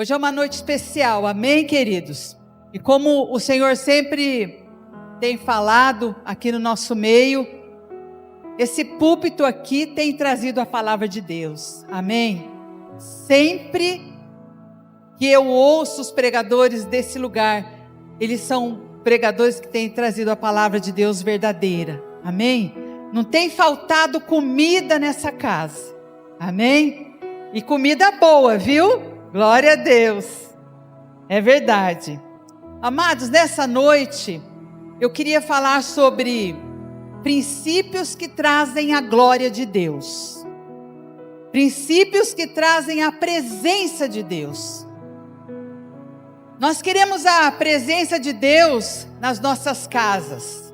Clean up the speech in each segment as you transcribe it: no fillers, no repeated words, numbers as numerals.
Hoje é uma noite especial, amém, queridos? E como o Senhor sempre tem falado aqui no nosso meio, esse púlpito aqui tem trazido a palavra de Deus, amém? Sempre que eu ouço os pregadores desse lugar, eles são pregadores que têm trazido a palavra de Deus verdadeira, amém? Não tem faltado comida nessa casa, amém? E comida boa, viu? Glória a Deus, é verdade. Amados, nessa noite, eu queria falar sobre princípios que trazem a glória de Deus. Princípios que trazem a presença de Deus. Nós queremos a presença de Deus nas nossas casas.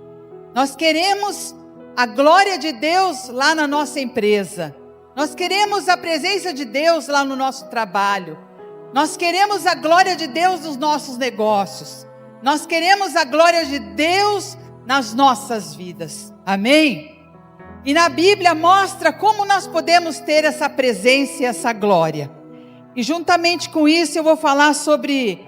Nós queremos a glória de Deus lá na nossa empresa. Nós queremos a presença de Deus lá no nosso trabalho. Nós queremos a glória de Deus nos nossos negócios. Nós queremos a glória de Deus nas nossas vidas. Amém? E na Bíblia mostra como nós podemos ter essa presença e essa glória. E juntamente com isso eu vou falar sobre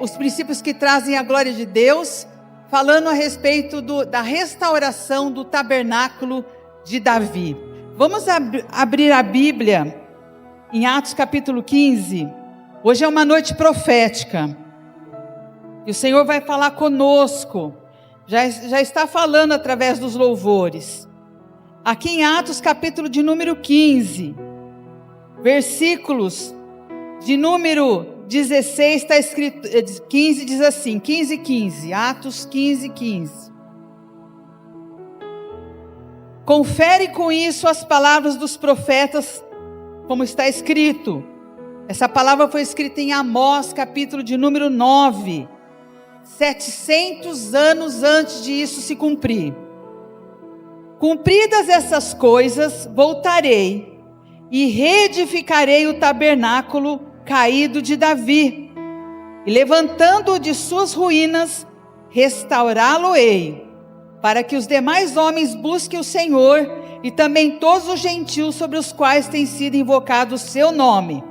os princípios que trazem a glória de Deus, falando a respeito da restauração do tabernáculo de Davi. Vamos abrir a Bíblia em Atos capítulo 15. Hoje é uma noite profética. E o Senhor vai falar conosco. Já está falando através dos louvores. Aqui em Atos capítulo de número 15. Versículos de número 16 está escrito, 15 diz assim, 15. Atos 15. Confere com isso as palavras dos profetas, como está escrito. Essa palavra foi escrita em Amós, capítulo de número 9, 700 anos antes de isso se cumprir. Cumpridas essas coisas, voltarei e reedificarei o tabernáculo caído de Davi, e levantando-o de suas ruínas, restaurá-lo-ei, para que os demais homens busquem o Senhor, e também todos os gentios sobre os quais tem sido invocado o seu nome.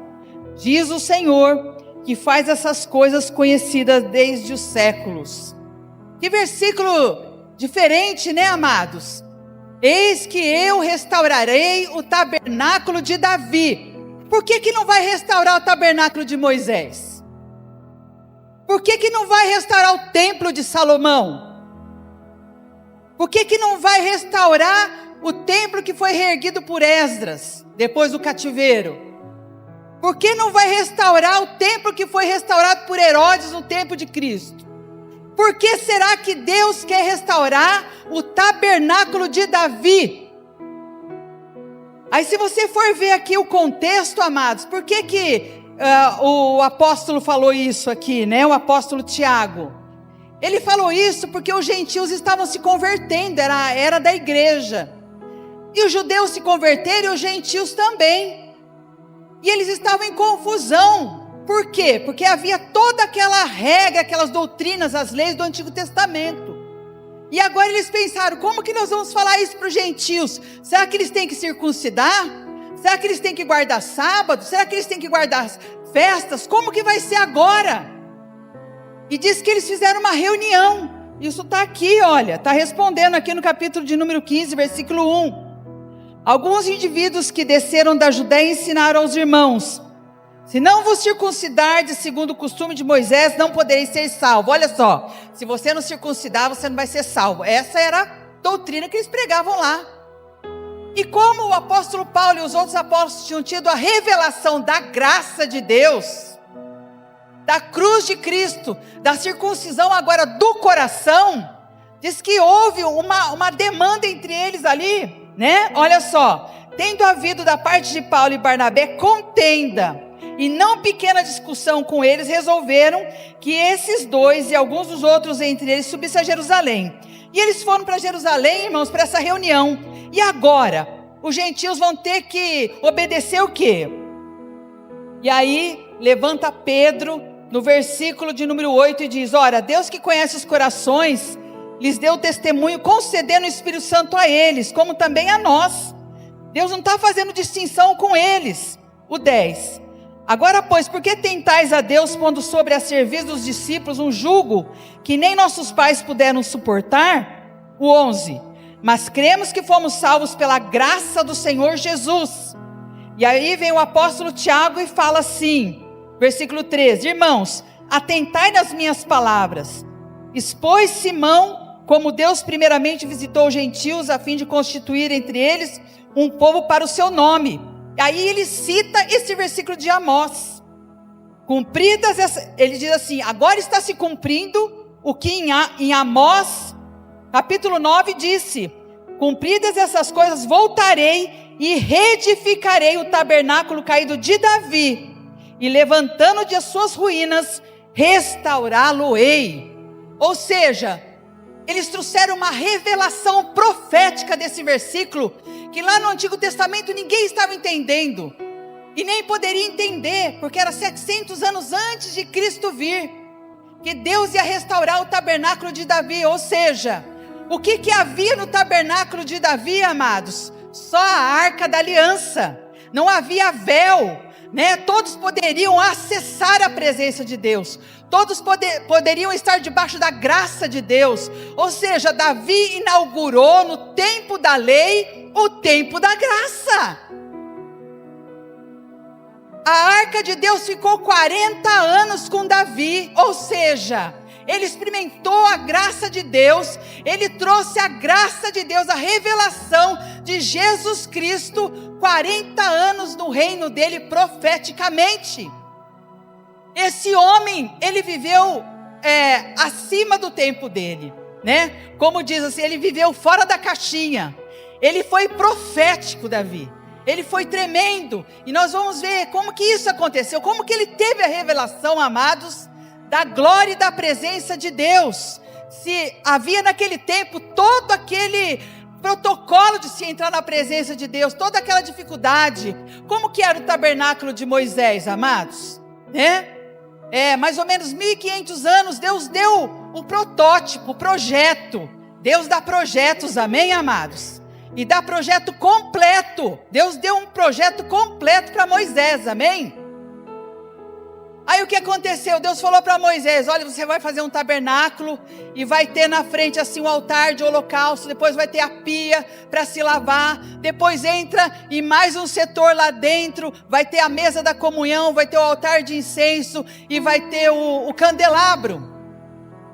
Diz o Senhor, que faz essas coisas conhecidas desde os séculos. Que versículo diferente, né, amados? Eis que eu restaurarei o tabernáculo de Davi. Por que não vai restaurar o tabernáculo de Moisés? Por que não vai restaurar o templo de Salomão? Por que não vai restaurar o templo que foi reerguido por Esdras, depois do cativeiro? Por que não vai restaurar o templo que foi restaurado por Herodes no tempo de Cristo? Por que será que Deus quer restaurar o tabernáculo de Davi? Aí se você for ver aqui o contexto, amados, por que o apóstolo falou isso aqui, né? O apóstolo Tiago. Ele falou isso porque os gentios estavam se convertendo, era a era da igreja. E os judeus se converteram e os gentios também. E eles estavam em confusão. Por quê? Porque havia toda aquela regra, aquelas doutrinas, as leis do Antigo Testamento. E agora eles pensaram, como que nós vamos falar isso para os gentios? Será que eles têm que circuncidar? Será que eles têm que guardar sábado? Será que eles têm que guardar festas? Como que vai ser agora? E diz que eles fizeram uma reunião. Isso está aqui, olha, está respondendo aqui no capítulo de número 15, versículo 1. Alguns indivíduos que desceram da Judéia ensinaram aos irmãos: se não vos circuncidardes segundo o costume de Moisés, não podereis ser salvos. Olha só, se você não circuncidar, você não vai ser salvo. Essa era a doutrina que eles pregavam lá. E como o apóstolo Paulo e os outros apóstolos tinham tido a revelação da graça de Deus, da cruz de Cristo, da circuncisão agora do coração, diz que houve uma demanda entre eles ali, né? Olha só, tendo havido da parte de Paulo e Barnabé contenda e não pequena discussão com eles, resolveram que esses dois e alguns dos outros entre eles subissem a Jerusalém. E eles foram para Jerusalém, irmãos, para essa reunião. E agora, os gentios vão ter que obedecer o quê? E aí, levanta Pedro no versículo de número 8 e diz: ora, Deus que conhece os corações, lhes deu testemunho, concedendo o Espírito Santo a eles, como também a nós. Deus não está fazendo distinção com eles. O 10. Agora, pois, por que tentais a Deus pondo sobre a cerviz dos discípulos um jugo que nem nossos pais puderam suportar? O 11. Mas cremos que fomos salvos pela graça do Senhor Jesus. E aí vem o apóstolo Tiago e fala assim, versículo 13: irmãos, atentai nas minhas palavras. Expôs Simão como Deus primeiramente visitou os gentios a fim de constituir entre eles um povo para o seu nome. Aí ele cita esse versículo de Amós. Ele diz assim: agora está se cumprindo o que em Amós, capítulo 9, disse: cumpridas essas coisas, voltarei e reedificarei o tabernáculo caído de Davi, e levantando de suas ruínas, restaurá-lo-ei. Ou seja, eles trouxeram uma revelação profética desse versículo, que lá no Antigo Testamento ninguém estava entendendo, e nem poderia entender, porque era 700 anos antes de Cristo vir, que Deus ia restaurar o tabernáculo de Davi. Ou seja, o que havia no tabernáculo de Davi, amados? Só a arca da aliança, não havia véu, né? Todos poderiam acessar a presença de Deus, todos poderiam estar debaixo da graça de Deus. Ou seja, Davi inaugurou no tempo da lei o tempo da graça. A arca de Deus ficou 40 anos com Davi, ou seja, ele experimentou a graça de Deus, ele trouxe a graça de Deus, a revelação de Jesus Cristo, 40 anos no reino dele profeticamente. Esse homem, ele viveu acima do tempo dele, né? Como diz assim, ele viveu fora da caixinha. Ele foi profético, Davi. Ele foi tremendo. E nós vamos ver como que isso aconteceu, como que ele teve a revelação, amados, da glória e da presença de Deus. Se havia naquele tempo todo aquele protocolo de se entrar na presença de Deus, toda aquela dificuldade. Como que era o tabernáculo de Moisés, amados? Né? Mais ou menos 1500 anos, Deus deu um protótipo, projeto. Deus dá projetos, amém, amados? E dá projeto completo. Deus deu um projeto completo para Moisés, amém? Aí o que aconteceu? Deus falou para Moisés: olha, você vai fazer um tabernáculo e vai ter na frente assim um altar de holocausto, depois vai ter a pia para se lavar, depois entra em mais um setor lá dentro, vai ter a mesa da comunhão, vai ter o altar de incenso e vai ter o candelabro,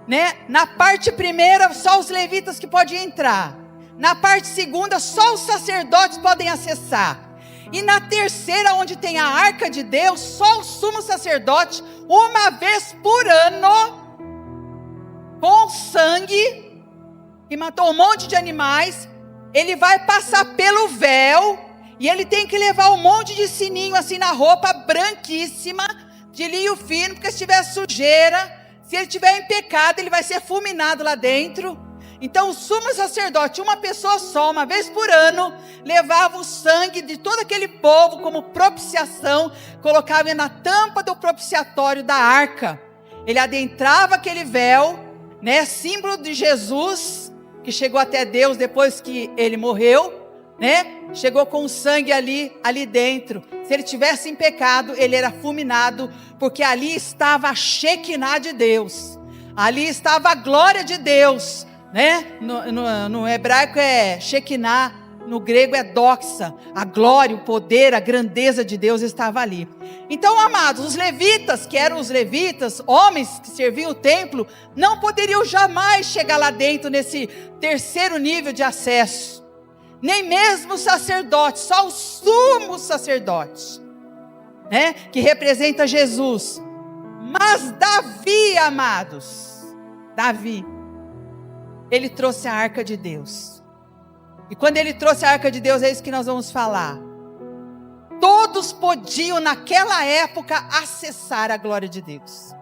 né? Na parte primeira só os levitas que podem entrar, na parte segunda só os sacerdotes podem acessar, e na terceira, onde tem a arca de Deus, só o sumo sacerdote, uma vez por ano, com sangue, que matou um monte de animais, ele vai passar pelo véu, e ele tem que levar um monte de sininho assim na roupa, branquíssima, de linho fino, porque se tiver sujeira, se ele tiver em pecado, ele vai ser fulminado lá dentro. Então o sumo sacerdote, uma pessoa só, uma vez por ano, levava o sangue de todo aquele povo como propiciação, colocava na tampa do propiciatório da arca. Ele adentrava aquele véu, né, símbolo de Jesus, que chegou até Deus depois que ele morreu, né? Chegou com o sangue ali dentro. Se ele tivesse em pecado, ele era fulminado, porque ali estava a Shekinah de Deus, ali estava a glória de Deus, né? No hebraico é Shekinah, no grego é doxa. A glória, o poder, a grandeza de Deus estava ali. Então, amados, os levitas, que eram os levitas, homens que serviam o templo, não poderiam jamais chegar lá dentro nesse terceiro nível de acesso. Nem mesmo o sacerdote, só o sumo sacerdote, né? Que representa Jesus. Mas Davi, amados, Davi, ele trouxe a arca de Deus. E quando ele trouxe a arca de Deus, é isso que nós vamos falar. Todos podiam naquela época acessar a glória de Deus.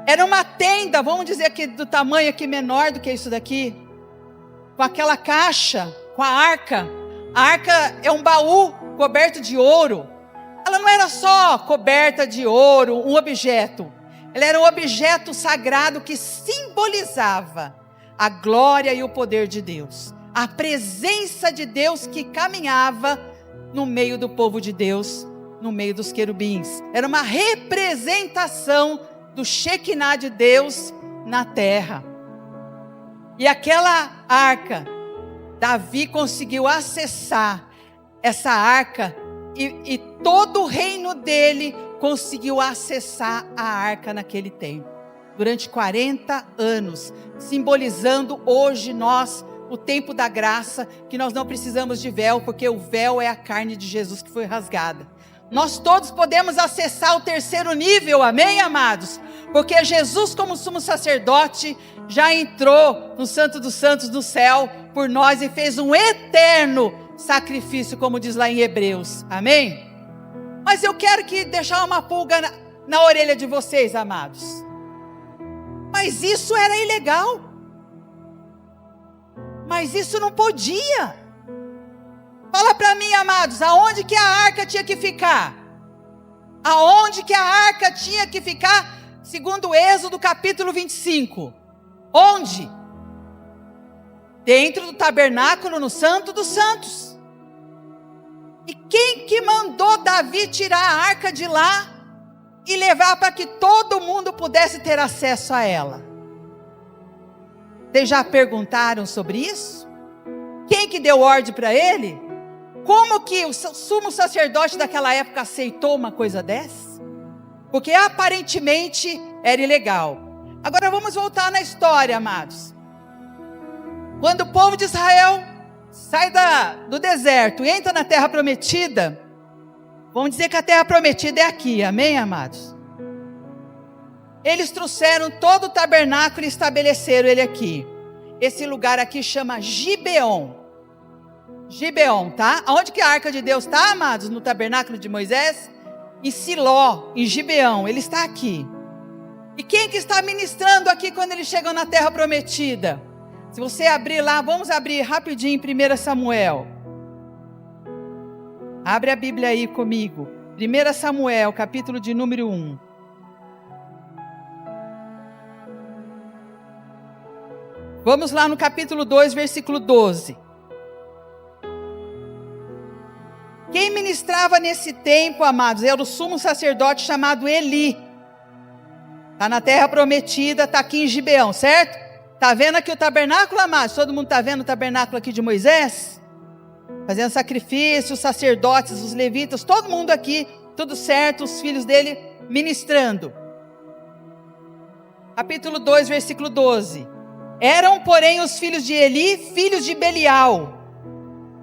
Era uma tenda, vamos dizer que do tamanho aqui menor do que isso daqui, com aquela caixa, com a arca. A arca é um baú coberto de ouro. Ela não era só coberta de ouro, um objeto. Ela era um objeto sagrado que simbolizava a glória e o poder de Deus, a presença de Deus que caminhava no meio do povo de Deus no meio dos querubins. Era uma representação do Shekinah de Deus na terra. E aquela arca, Davi conseguiu acessar essa arca e todo o reino dele conseguiu acessar a arca naquele tempo. Durante 40 anos, simbolizando hoje nós, o tempo da graça, que nós não precisamos de véu, porque o véu é a carne de Jesus que foi rasgada. Nós todos podemos acessar o terceiro nível, amém, amados? Porque Jesus, como sumo sacerdote, já entrou no Santo dos Santos do céu por nós e fez um eterno sacrifício, como diz lá em Hebreus, amém? Mas eu quero deixar uma pulga na orelha de vocês, amados. Mas isso era ilegal. Mas isso não podia. Fala para mim, amados, aonde que a arca tinha que ficar? Aonde que a arca tinha que ficar? Segundo Êxodo capítulo 25. Onde? Dentro do tabernáculo, no Santo dos Santos. E quem que mandou Davi tirar a arca de lá e levar para que todo mundo pudesse ter acesso a ela? Vocês já perguntaram sobre isso? Quem que deu ordem para ele? Como que o sumo sacerdote daquela época aceitou uma coisa dessa? Porque aparentemente era ilegal. Agora vamos voltar na história, amados. Quando o povo de Israel sai do deserto e entra na terra prometida, vamos dizer que a terra prometida é aqui, amém, amados? Eles trouxeram todo o tabernáculo e estabeleceram ele aqui. Esse lugar aqui chama Gibeon. Gibeon, tá? Onde que a arca de Deus está, amados? No tabernáculo de Moisés? Em Siló, em Gibeão. Ele está aqui. E quem que está ministrando aqui quando eles chegam na terra prometida? Se você abrir lá, vamos abrir rapidinho em 1 Samuel. Abre a Bíblia aí comigo. 1 Samuel, capítulo de número 1. Vamos lá no capítulo 2, versículo 12. Quem ministrava nesse tempo, amados, era o sumo sacerdote chamado Eli. Está na terra prometida, está aqui em Gibeão, certo? Está vendo aqui o tabernáculo, amados? Todo mundo está vendo o tabernáculo aqui de Moisés? Fazendo sacrifício, os sacerdotes, os levitas, todo mundo aqui, tudo certo, os filhos dele ministrando. Capítulo 2, versículo 12. Eram, porém, os filhos de Eli, filhos de Belial,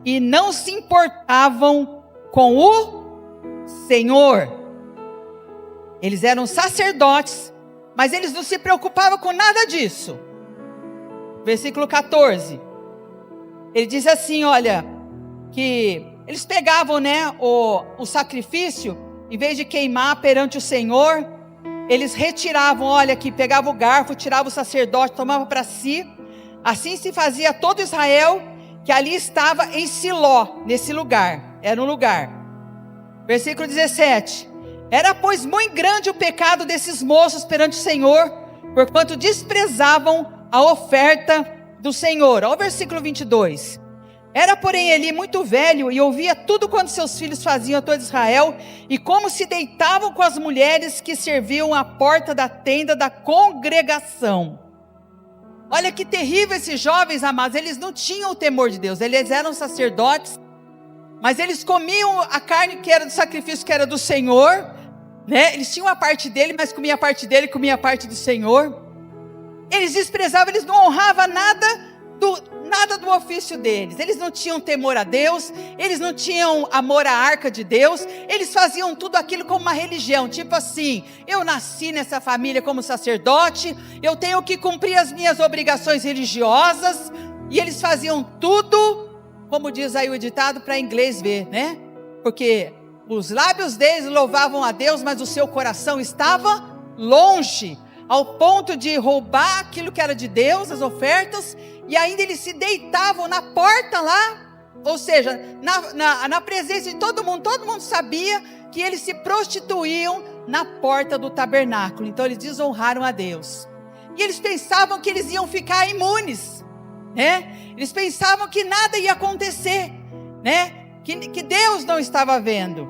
e não se importavam com o Senhor. Eles eram sacerdotes, mas eles não se preocupavam com nada disso. Versículo 14. Ele diz assim, olha, que eles pegavam, né, o sacrifício, em vez de queimar perante o Senhor, eles retiravam, olha aqui, pegavam o garfo, tiravam o sacerdote, tomavam para si. Assim se fazia todo Israel, que ali estava em Siló, nesse lugar, era um lugar. Versículo 17. Era, pois, muito grande o pecado desses moços perante o Senhor, porquanto desprezavam a oferta do Senhor. Olha o versículo 22. Era, porém, Eli muito velho e ouvia tudo quanto seus filhos faziam a todo Israel, e como se deitavam com as mulheres que serviam à porta da tenda da congregação. Olha que terrível esses jovens, amados. Eles não tinham o temor de Deus. Eles eram sacerdotes, mas eles comiam a carne que era do sacrifício, que era do Senhor, né? Eles tinham a parte dele, mas comia a parte dele, comia a parte do Senhor. Eles desprezavam, eles não honravam nada do ofício deles. Eles não tinham temor a Deus, eles não tinham amor à arca de Deus. Eles faziam tudo aquilo como uma religião, tipo assim: eu nasci nessa família como sacerdote, eu tenho que cumprir as minhas obrigações religiosas. E eles faziam tudo, como diz aí o ditado, para inglês ver, né? Porque os lábios deles louvavam a Deus, mas o seu coração estava longe, ao ponto de roubar aquilo que era de Deus, as ofertas. E ainda eles se deitavam na porta lá, ou seja, na presença de todo mundo sabia que eles se prostituíam na porta do tabernáculo. Então eles desonraram a Deus. E eles pensavam que eles iam ficar imunes, né? Eles pensavam que nada ia acontecer, né? Que Deus não estava vendo.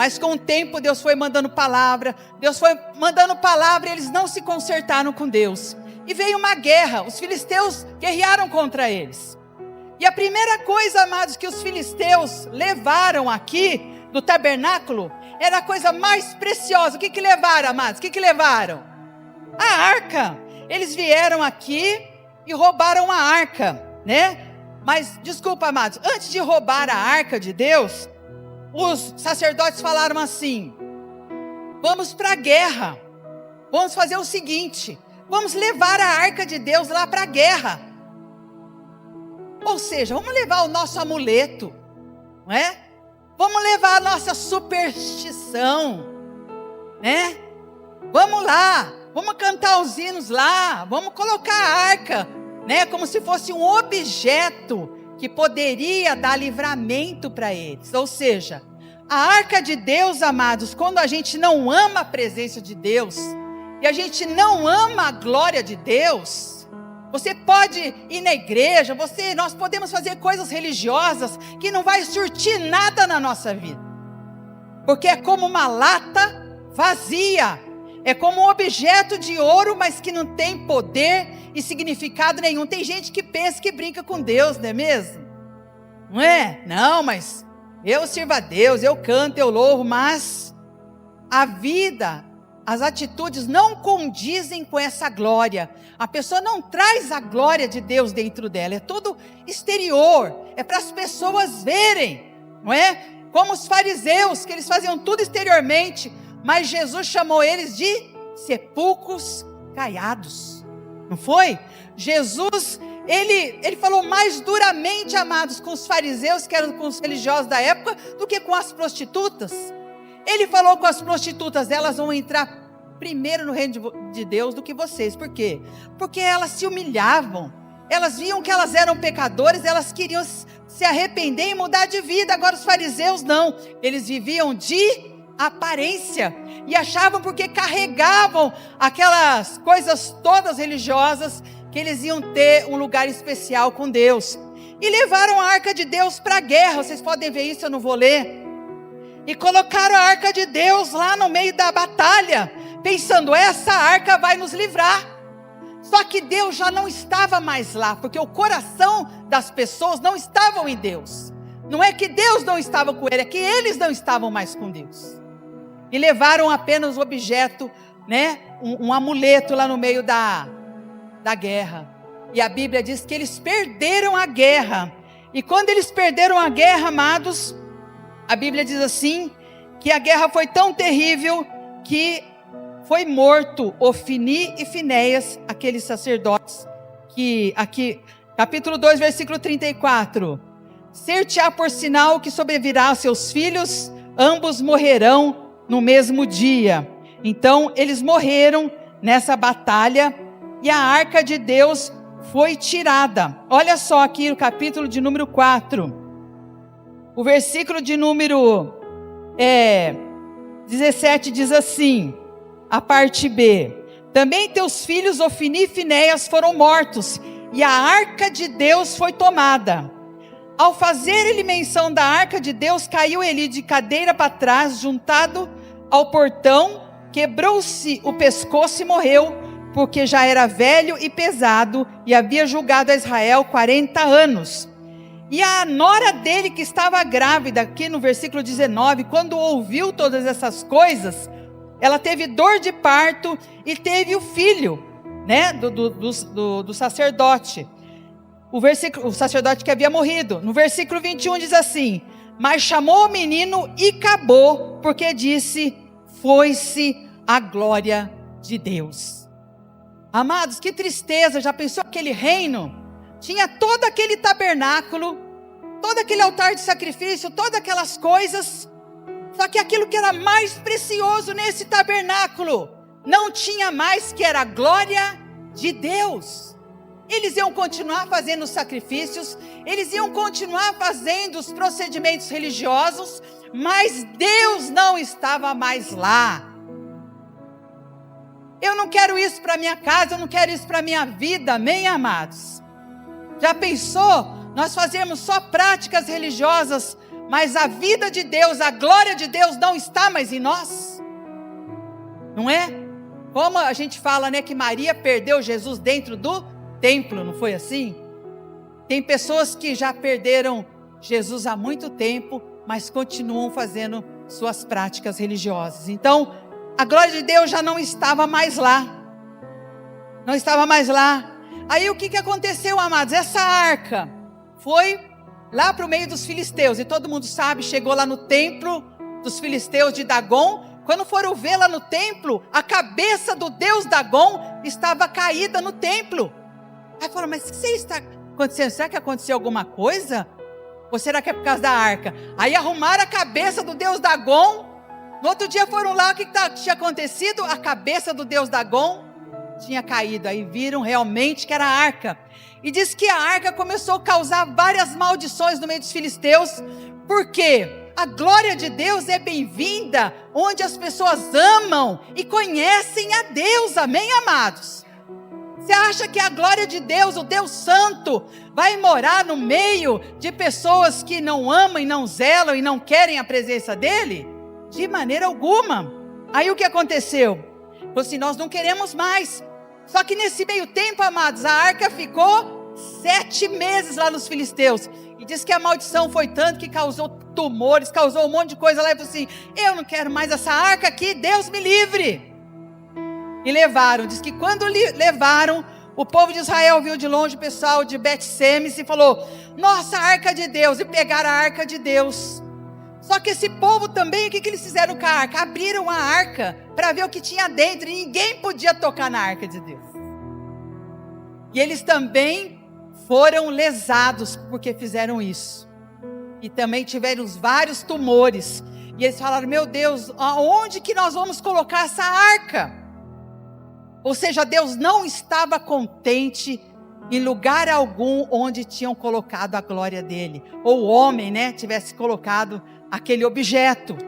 Mas com o tempo Deus foi mandando palavra e eles não se consertaram com Deus. E veio uma guerra, os filisteus guerrearam contra eles. E a primeira coisa, amados, que os filisteus levaram aqui do tabernáculo era a coisa mais preciosa. O que levaram, amados? O que levaram? A arca. Eles vieram aqui e roubaram a arca, né? Mas, desculpa, amados, antes de roubar a arca de Deus, os sacerdotes falaram assim: vamos para a guerra, vamos fazer o seguinte, vamos levar a arca de Deus lá para a guerra. Ou seja, vamos levar o nosso amuleto, não é? Vamos levar a nossa superstição, né? Vamos lá, vamos cantar os hinos lá, vamos colocar a arca, né? Como se fosse um objeto que poderia dar livramento para eles. Ou seja, a arca de Deus, amados, quando a gente não ama a presença de Deus, e a gente não ama a glória de Deus, você pode ir na igreja, nós podemos fazer coisas religiosas que não vai surtir nada na nossa vida. Porque é como uma lata vazia, é como um objeto de ouro, mas que não tem poder e significado nenhum. Tem gente que pensa que brinca com Deus, não é mesmo? Não é? Não, mas eu sirvo a Deus, eu canto, eu louvo, mas a vida, as atitudes não condizem com essa glória. A pessoa não traz a glória de Deus dentro dela, é tudo exterior, é para as pessoas verem, não é? Como os fariseus, que eles faziam tudo exteriormente, mas Jesus chamou eles de sepulcros caiados, não foi? Jesus, ele falou mais duramente, amados, com os fariseus, que eram com os religiosos da época, do que com as prostitutas. Ele falou com as prostitutas: elas vão entrar primeiro no reino de Deus do que vocês. Por quê? Porque elas se humilhavam, elas viam que elas eram pecadores, elas queriam se arrepender e mudar de vida. Agora os fariseus não, eles viviam de aparência, e achavam, porque carregavam aquelas coisas todas religiosas, que eles iam ter um lugar especial com Deus, e levaram a arca de Deus para a guerra. Vocês podem ver isso, eu não vou ler. E colocaram a arca de Deus lá no meio da batalha, pensando: essa arca vai nos livrar. Só que Deus já não estava mais lá, porque o coração das pessoas não estavam em Deus. Não é que Deus não estava com ele, é que eles não estavam mais com Deus. E levaram apenas o objeto, né? Um amuleto lá no meio da guerra. E a Bíblia diz que eles perderam a guerra. E quando eles perderam a guerra, amados, a Bíblia diz assim, que a guerra foi tão terrível que foi morto Ofni e Finéias, aqueles sacerdotes, que aqui, capítulo 2, versículo 34, ser-te-á por sinal que sobrevirá aos seus filhos, ambos morrerão no mesmo dia. Então eles morreram nessa batalha, e a arca de Deus foi tirada. Olha só aqui no capítulo de número 4, o versículo de número 17 diz assim, a parte B: também teus filhos Ofni e Finéias foram mortos, e a arca de Deus foi tomada. Ao fazer ele menção da arca de Deus, caiu Eli de cadeira para trás, juntado ao portão, quebrou-se o pescoço e morreu, porque já era velho e pesado, e havia julgado a Israel 40 anos. E a nora dele, que estava grávida, aqui no versículo 19, quando ouviu todas essas coisas, ela teve dor de parto e teve o filho, né, do sacerdote. O sacerdote que havia morrido. No versículo 21 diz assim: mas chamou o menino e acabou, porque disse: foi-se a glória de Deus. Amados, que tristeza. Já pensou aquele reino? Tinha todo aquele tabernáculo, todo aquele altar de sacrifício, todas aquelas coisas. Só que aquilo que era mais precioso nesse tabernáculo não tinha mais, que era a glória de Deus. Eles iam continuar fazendo os sacrifícios, eles iam continuar fazendo os procedimentos religiosos, mas Deus não estava mais lá. Eu não quero isso para minha casa, eu não quero isso para minha vida, amém, amados? Já pensou? Nós fazemos só práticas religiosas, mas a vida de Deus, a glória de Deus não está mais em nós? Não é? Como a gente fala, né, que Maria perdeu Jesus dentro do templo, não foi assim? Tem pessoas que já perderam Jesus há muito tempo, mas continuam fazendo suas práticas religiosas. Então, a glória de Deus já não estava mais lá. Não estava mais lá. Aí o que aconteceu, amados? Essa arca foi lá para o meio dos filisteus. E todo mundo sabe, chegou lá no templo dos filisteus de Dagon. Quando foram ver lá no templo, a cabeça do deus Dagon estava caída no templo. Aí falaram, mas o que está acontecendo? Será que aconteceu alguma coisa? Ou será que é por causa da arca? Aí arrumaram a cabeça do deus Dagon. No outro dia foram lá, o que tinha acontecido? A cabeça do deus Dagon tinha caído. Aí viram realmente que era a arca. E diz que a arca começou a causar várias maldições no meio dos filisteus. Por quê? A glória de Deus é bem-vinda onde as pessoas amam e conhecem a Deus. Amém, amados? Você acha que a glória de Deus, o Deus Santo, vai morar no meio de pessoas que não amam e não zelam e não querem a presença dEle? De maneira alguma. Aí o que aconteceu? Falou assim, nós não queremos mais. Só que nesse meio tempo, amados, a arca ficou 7 meses lá nos filisteus. E diz que a maldição foi tanto que causou tumores, causou um monte de coisa lá. E falou assim, eu não quero mais essa arca aqui, Deus me livre. E levaram, diz que quando levaram, o povo de Israel viu de longe o pessoal de Bet-Semes e falou, nossa, a arca de Deus, e pegaram a arca de Deus. Só que esse povo também, o que eles fizeram com a arca? Abriram a arca para ver o que tinha dentro, e ninguém podia tocar na arca de Deus. E eles também foram lesados porque fizeram isso. E também tiveram vários tumores. E eles falaram, meu Deus, aonde que nós vamos colocar essa arca? Ou seja, Deus não estava contente em lugar algum onde tinham colocado a glória dele. Ou o homem, né, tivesse colocado aquele objeto.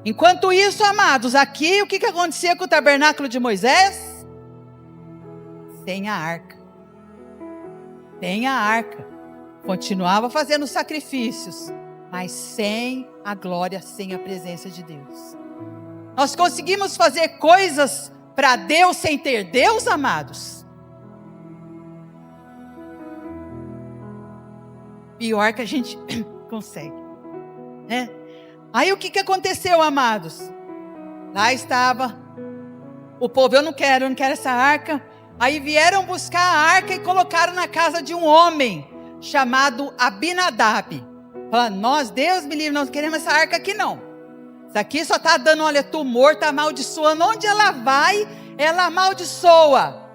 Enquanto isso, amados, aqui o que acontecia com o tabernáculo de Moisés? Sem a arca. Sem a arca. Continuava fazendo sacrifícios, mas sem a glória, sem a presença de Deus. Nós conseguimos fazer coisas para Deus sem ter Deus, amados? Pior que a gente consegue, né? Aí o que aconteceu, amados? Lá estava o povo, eu não quero essa arca. Aí vieram buscar a arca e colocaram na casa de um homem chamado Abinadab. Falando, nós, Deus me livre, não queremos essa arca aqui não. Isso aqui só está dando, olha, tumor, está amaldiçoando. Onde ela vai, ela amaldiçoa.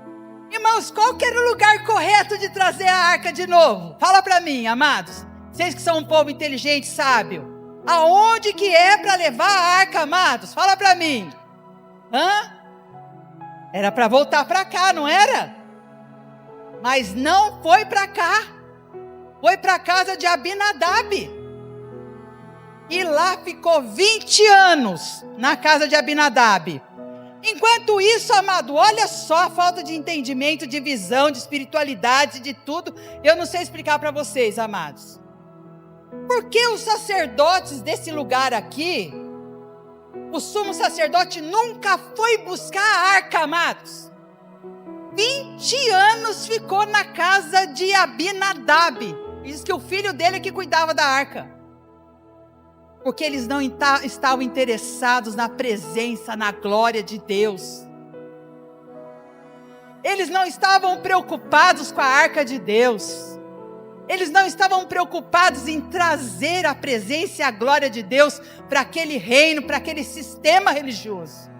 Irmãos, qual que era o lugar correto de trazer a arca de novo? Fala para mim, amados. Vocês que são um povo inteligente, sábio. Aonde que é para levar a arca, amados? Fala para mim. Era para voltar para cá, não era? Mas não foi para cá. Foi para a casa de Abinadab. E lá ficou 20 anos na casa de Abinadab. Enquanto isso, amado, olha só a falta de entendimento, de visão, de espiritualidade, de tudo. Eu não sei explicar para vocês, amados. Por que os sacerdotes desse lugar aqui, o sumo sacerdote nunca foi buscar a arca, amados? 20 anos ficou na casa de Abinadab. Diz que o filho dele é que cuidava da arca. Porque eles não estavam interessados na presença, na glória de Deus. Eles não estavam preocupados com a arca de Deus. Eles não estavam preocupados em trazer a presença e a glória de Deus para aquele reino, para aquele sistema religioso.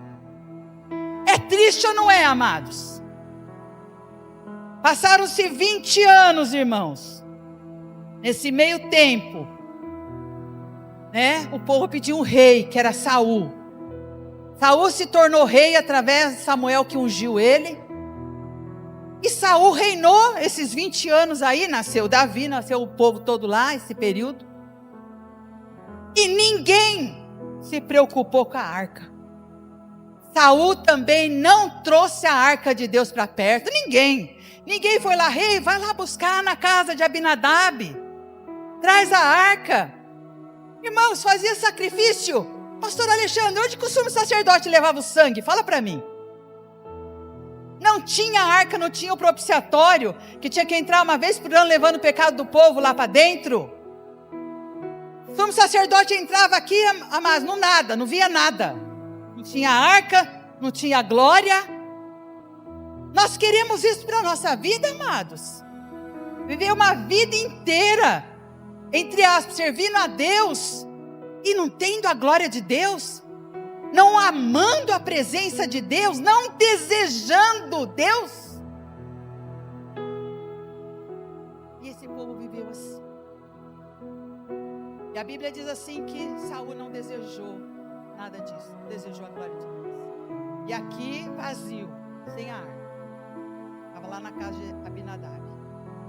É triste ou não é, amados? Passaram-se 20 anos, irmãos. Nesse meio tempo, o povo pediu um rei, que era Saul. Saul se tornou rei através de Samuel, que ungiu ele. E Saul reinou esses 20 anos aí, nasceu Davi, nasceu o povo todo lá, esse período. E ninguém se preocupou com a arca. Saul também não trouxe a arca de Deus para perto, ninguém foi lá, rei, vai lá buscar na casa de Abinadab. Traz a arca. Irmãos, fazia sacrifício. Pastor Alexandre, onde que o sumo sacerdote levava o sangue? Fala para mim. Não tinha arca, não tinha o propiciatório, que tinha que entrar uma vez por ano levando o pecado do povo lá para dentro. O sumo sacerdote entrava aqui, mas não nada, não via nada. Não tinha arca, não tinha glória. Nós queremos isso para a nossa vida, amados. Viver uma vida inteira, entre aspas, servindo a Deus, e não tendo a glória de Deus, não amando a presença de Deus, não desejando Deus. E esse povo viveu assim. E a Bíblia diz assim que Saul não desejou nada disso, não desejou a glória de Deus. E aqui vazio, sem a arca. Estava lá na casa de Abinadab.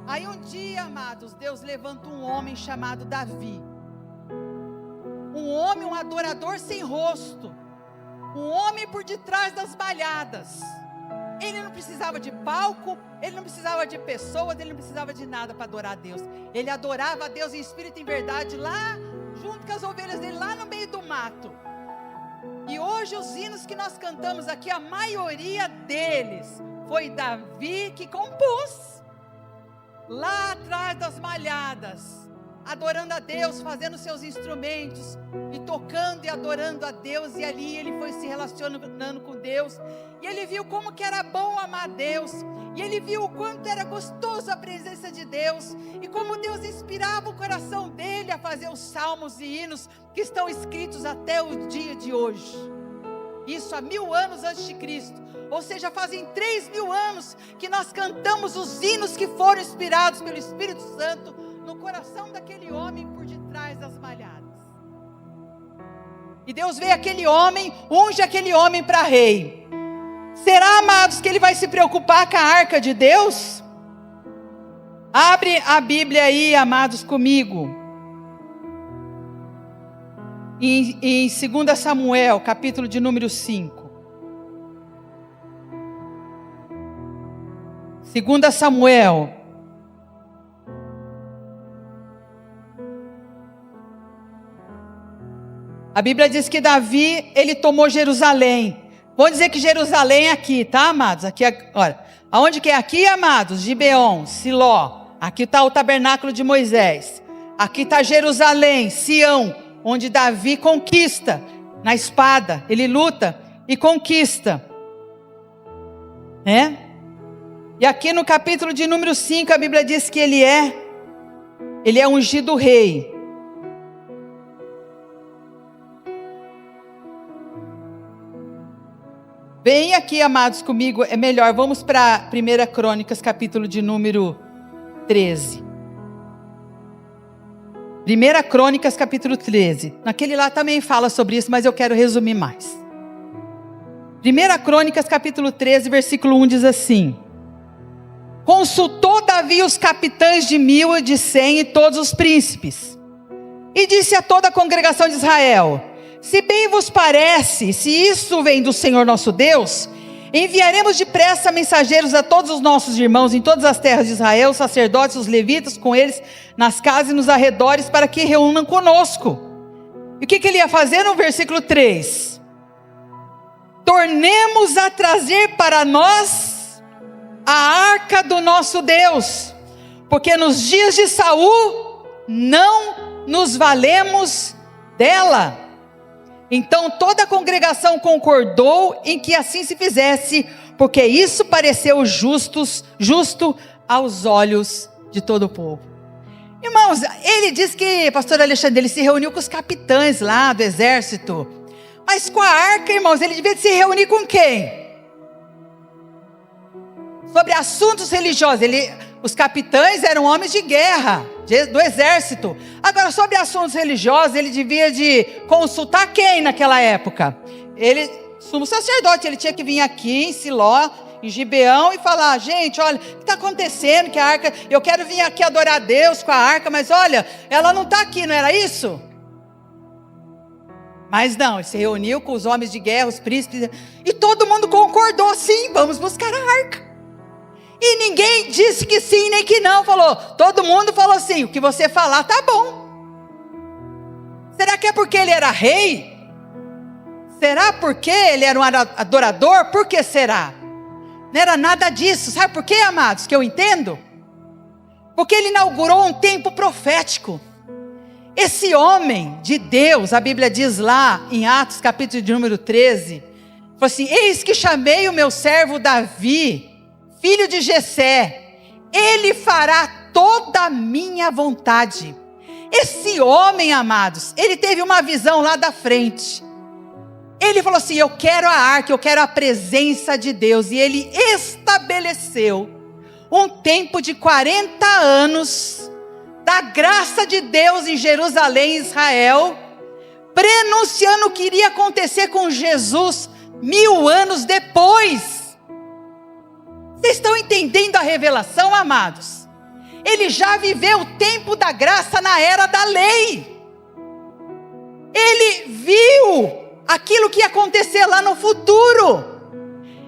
Aí um dia, amados, Deus levanta um homem chamado Davi. Um homem, um adorador sem rosto. Um homem por detrás das malhadas. Ele não precisava de palco, ele não precisava de pessoas, ele não precisava de nada para adorar a Deus. Ele adorava a Deus em espírito e em verdade, lá junto com as ovelhas dele, lá no meio do mato. E hoje os hinos que nós cantamos aqui, a maioria deles foi Davi que compôs. Lá atrás das malhadas, adorando a Deus, fazendo seus instrumentos, e tocando e adorando a Deus, e ali ele foi se relacionando com Deus, e ele viu como que era bom amar Deus, e ele viu o quanto era gostoso a presença de Deus, e como Deus inspirava o coração dele a fazer os salmos e hinos, que estão escritos até o dia de hoje, isso há 1000 anos antes de Cristo, ou seja, fazem 3000 anos, que nós cantamos os hinos que foram inspirados pelo Espírito Santo, no coração daquele homem por detrás das malhadas. E Deus vê aquele homem, unge aquele homem para rei. Será, amados, que ele vai se preocupar com a arca de Deus? Abre a Bíblia aí, amados, comigo. Em 2 Samuel, capítulo de número 5. 2 Samuel. A Bíblia diz que Davi, ele tomou Jerusalém. Vamos dizer que Jerusalém é aqui, tá, amados? Aqui, olha, aonde que é aqui, amados? Gibeon, Siló. Aqui está o tabernáculo de Moisés. Aqui está Jerusalém, Sião, onde Davi conquista na espada. Ele luta e conquista. E aqui no capítulo de número 5, a Bíblia diz que ele é ungido rei. Vem aqui, amados, comigo, é melhor, vamos para 1 Crônicas, capítulo de número 13. 1 Crônicas, capítulo 13. Naquele lá também fala sobre isso, mas eu quero resumir mais. 1 Crônicas, capítulo 13, versículo 1 diz assim: Consultou Davi os capitães de 1000 e de 100 e todos os príncipes, e disse a toda a congregação de Israel: Se bem vos parece, se isso vem do Senhor nosso Deus, enviaremos depressa mensageiros a todos os nossos irmãos em todas as terras de Israel, os sacerdotes, os levitas, com eles nas casas e nos arredores, para que reúnam conosco. E o que ele ia fazer no versículo 3? Tornemos a trazer para nós a arca do nosso Deus, porque nos dias de Saul não nos valemos dela. Então toda a congregação concordou em que assim se fizesse, porque isso pareceu justo aos olhos de todo o povo. Irmãos, ele diz que, pastor Alexandre, ele se reuniu com os capitães lá do exército, mas com a arca, irmãos, ele devia se reunir com quem? Sobre assuntos religiosos, os capitães eram homens de guerra, do exército. Agora, sobre assuntos religiosos, ele devia de consultar quem naquela época? Sumo sacerdote, ele tinha que vir aqui em Siló, em Gibeão, e falar: gente, olha, o que está acontecendo? Que a arca, eu quero vir aqui adorar a Deus com a arca, mas olha, ela não está aqui, não era isso? Mas não, ele se reuniu com os homens de guerra, os príncipes, e todo mundo concordou: sim, vamos buscar a arca. E ninguém disse que sim nem que não, todo mundo falou assim: o que você falar tá bom. Será Será que é porque ele era rei? Será porque ele era um adorador? Por que será? Não era nada disso. Sabe por quê, amados, que eu entendo? Porque ele inaugurou um tempo profético. Esse homem de Deus, a Bíblia diz lá em Atos capítulo de número 13, falou assim: eis que chamei o meu servo Davi, filho de Jessé, ele fará toda a minha vontade. Esse homem, amados, ele teve uma visão lá da frente. Ele falou assim: eu quero a arca, eu quero a presença de Deus. E ele estabeleceu um tempo de 40 anos da graça de Deus em Jerusalém, Israel, prenunciando o que iria acontecer com Jesus 1000 anos depois. Vocês estão entendendo a revelação, amados? Ele já viveu o tempo da graça na era da lei. Ele viu aquilo que ia acontecer lá no futuro.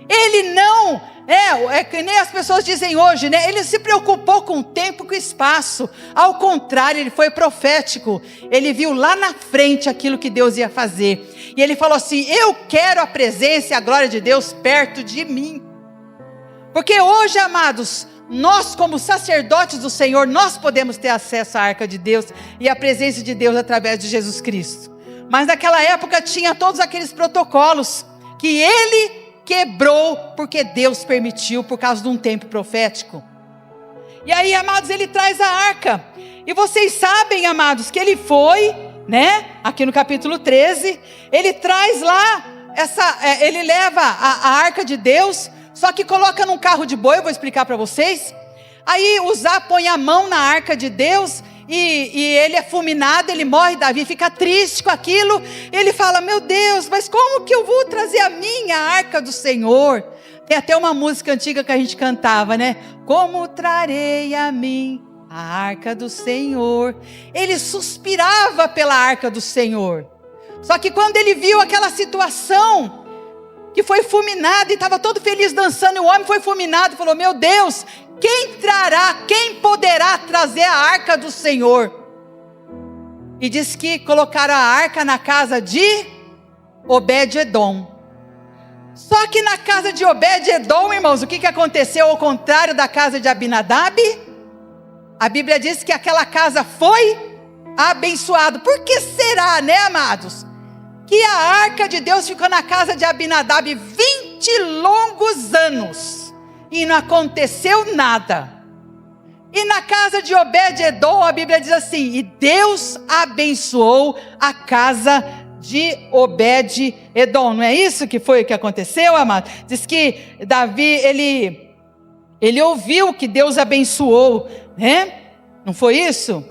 Ele não, é que nem as pessoas dizem hoje, né? Ele se preocupou com o tempo e com o espaço. Ao contrário, ele foi profético. Ele viu lá na frente aquilo que Deus ia fazer. E ele falou assim: eu quero a presença e a glória de Deus perto de mim. Porque hoje, amados, nós como sacerdotes do Senhor, nós podemos ter acesso à arca de Deus e à presença de Deus através de Jesus Cristo. Mas naquela época tinha todos aqueles protocolos que ele quebrou porque Deus permitiu, por causa de um tempo profético. E aí, amados, ele traz a arca. E vocês sabem, amados, que ele foi, né? Aqui no capítulo 13, ele traz lá, ele leva a arca de Deus, só que coloca num carro de boi, eu vou explicar para vocês. Aí Uzá põe a mão na arca de Deus, e ele é fulminado, ele morre. Davi fica triste com aquilo. Ele fala: meu Deus, mas como que eu vou trazer a minha arca do Senhor? Tem até uma música antiga que a gente cantava, né? Como trarei a mim a arca do Senhor? Ele suspirava pela arca do Senhor. Só que quando ele viu aquela situação, que foi fulminado, e estava todo feliz dançando, e o homem foi fulminado, falou: meu Deus, quem trará, quem poderá trazer a arca do Senhor? E diz que colocaram a arca na casa de Obed-edom. Só que na casa de Obed-edom, irmãos, o que aconteceu ao contrário da casa de Abinadab? A Bíblia diz que aquela casa foi abençoada. Por que será, né, amados? Que a arca de Deus ficou na casa de Abinadab 20 longos anos. E não aconteceu nada. E na casa de Obed-edom, a Bíblia diz assim: e Deus abençoou a casa de Obed-edom. Não é isso que foi o que aconteceu, amado? Diz que Davi, ele ouviu que Deus abençoou, né? Não foi isso?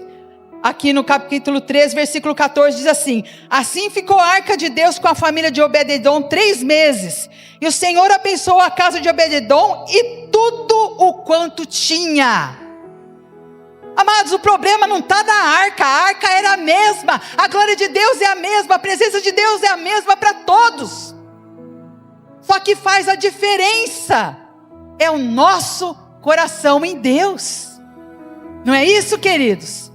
Aqui no capítulo 3, versículo 14, diz assim: assim ficou a arca de Deus com a família de Obed-edom 3 meses. E o Senhor abençoou a casa de Obed-edom e tudo o quanto tinha. Amados, o problema não está na arca. A arca era a mesma. A glória de Deus é a mesma. A presença de Deus é a mesma para todos. Só que faz a diferença é o nosso coração em Deus. Não é isso, queridos?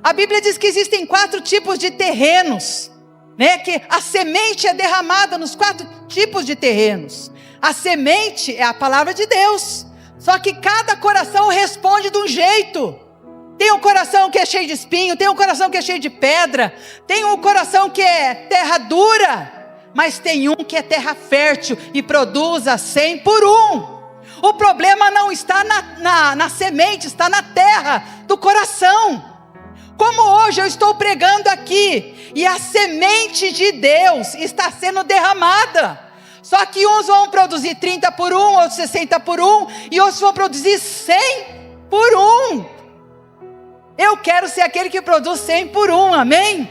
A Bíblia diz que existem 4 tipos de terrenos, né? Que a semente é derramada nos 4 tipos de terrenos. A semente é a palavra de Deus. Só que cada coração responde de um jeito. Tem um coração que é cheio de espinho, tem um coração que é cheio de pedra, tem um coração que é terra dura, mas tem um que é terra fértil e produz a 100 por 1. O problema não está na semente, está na terra do coração. Como hoje eu estou pregando aqui, e a semente de Deus está sendo derramada. Só que uns vão produzir 30 por 1, outros 60 por 1, e outros vão produzir 100 por 1. Eu quero ser aquele que produz 100 por 1, amém?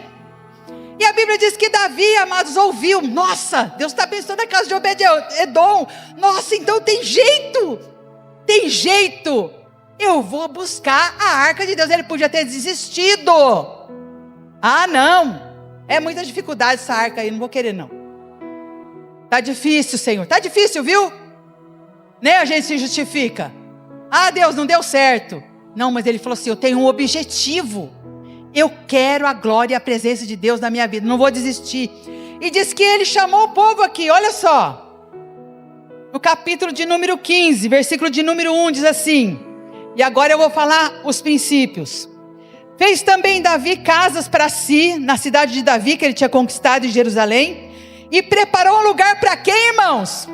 E a Bíblia diz que Davi, amados, ouviu: nossa, Deus está abençoando a casa de Obed-edom. Nossa, então tem jeito. Eu vou buscar a arca de Deus. Ele podia ter desistido. Ah, não, é muita dificuldade essa arca aí, não vou querer não. Tá difícil, Senhor, tá difícil, viu? Nem a gente se justifica. Ah, Deus, não deu certo. Não, mas ele falou assim: eu tenho um objetivo. Eu quero a glória e a presença de Deus na minha vida, não vou desistir. E diz que ele chamou o povo aqui, olha só. No capítulo de número 15, versículo de número 1, diz assim. E agora eu vou falar os princípios. Fez também Davi casas para si, na cidade de Davi, que ele tinha conquistado em Jerusalém. E preparou um lugar para quem, irmãos?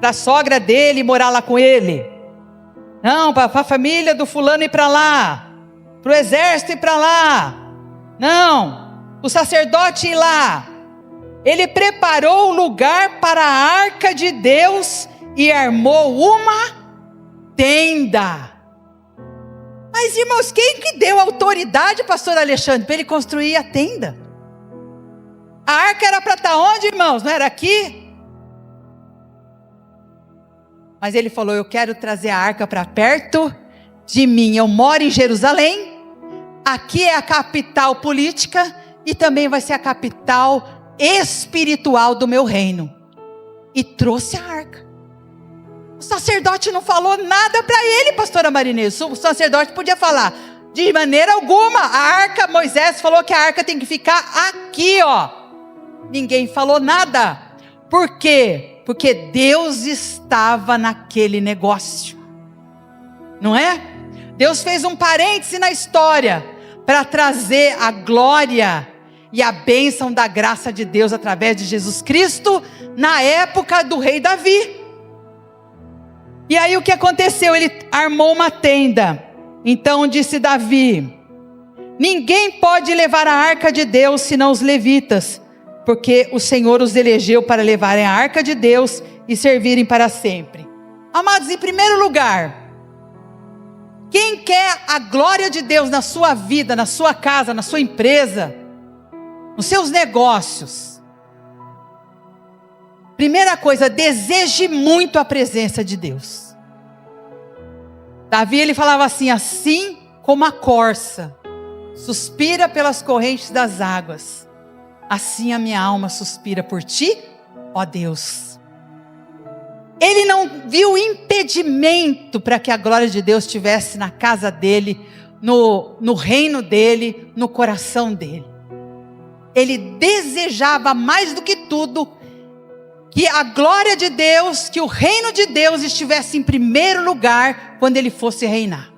Para a sogra dele morar lá com ele. Não, para a família do fulano ir para lá. Para o exército ir para lá. Não, o sacerdote ir lá. Ele preparou o lugar para a arca de Deus e armou uma tenda. Mas, irmãos, quem que deu autoridade, pastor Alexandre, para ele construir a tenda? A arca era para estar onde, irmãos? Não era aqui? Mas ele falou, eu quero trazer a arca para perto de mim. Eu moro em Jerusalém. Aqui é a capital política e também vai ser a capital espiritual do meu reino. E trouxe a arca. O sacerdote não falou nada para ele, pastora Marinês. O sacerdote podia falar, de maneira alguma, a arca, Moisés falou que a arca tem que ficar aqui, ó. Ninguém falou nada. Por quê? Porque Deus estava naquele negócio. Não é? Deus fez um parêntese na história para trazer a glória e a bênção da graça de Deus através de Jesus Cristo na época do rei Davi. E aí o que aconteceu? Ele armou uma tenda. Então disse Davi, ninguém pode levar a arca de Deus senão os levitas, porque o Senhor os elegeu para levarem a arca de Deus e servirem para sempre. Amados, em primeiro lugar, quem quer a glória de Deus na sua vida, na sua casa, na sua empresa, nos seus negócios? Primeira coisa, deseje muito a presença de Deus. Davi, ele falava assim, assim como a corça suspira pelas correntes das águas, assim a minha alma suspira por ti, ó Deus. Ele não viu impedimento para que a glória de Deus estivesse na casa dele, no reino dele, no coração dele. Ele desejava mais do que tudo que a glória de Deus, que o reino de Deus estivesse em primeiro lugar quando ele fosse reinar.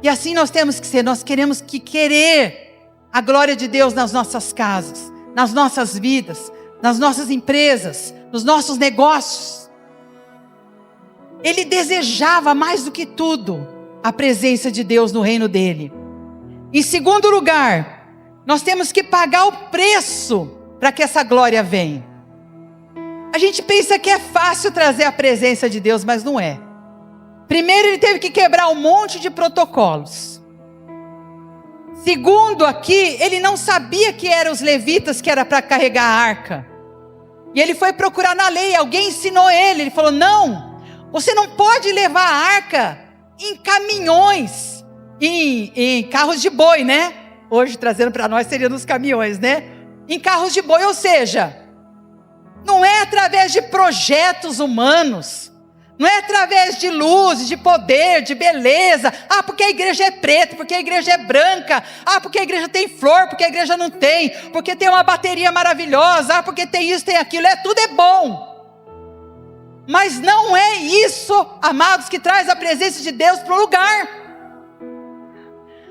E assim nós temos que ser, nós queremos querer a glória de Deus nas nossas casas, nas nossas vidas, nas nossas empresas, nos nossos negócios. Ele desejava mais do que tudo a presença de Deus no reino dele. Em segundo lugar, nós temos que pagar o preço para que essa glória venha. A gente pensa que é fácil trazer a presença de Deus, mas não é. Primeiro, ele teve que quebrar um monte de protocolos. Segundo, aqui, ele não sabia que eram os levitas que era para carregar a arca. E ele foi procurar na lei, alguém ensinou ele. Ele falou, não, você não pode levar a arca em caminhões, em carros de boi, né? Hoje, trazendo para nós, seria nos caminhões, né? Em carros de boi, ou seja, não é através de projetos humanos, não é através de luz, de poder, de beleza. Ah, porque a igreja é preta, porque a igreja é branca. Ah, porque a igreja tem flor, porque a igreja não tem. Porque tem uma bateria maravilhosa. Ah, porque tem isso, tem aquilo. Tudo é bom. Mas não é isso, amados, que traz a presença de Deus para o lugar.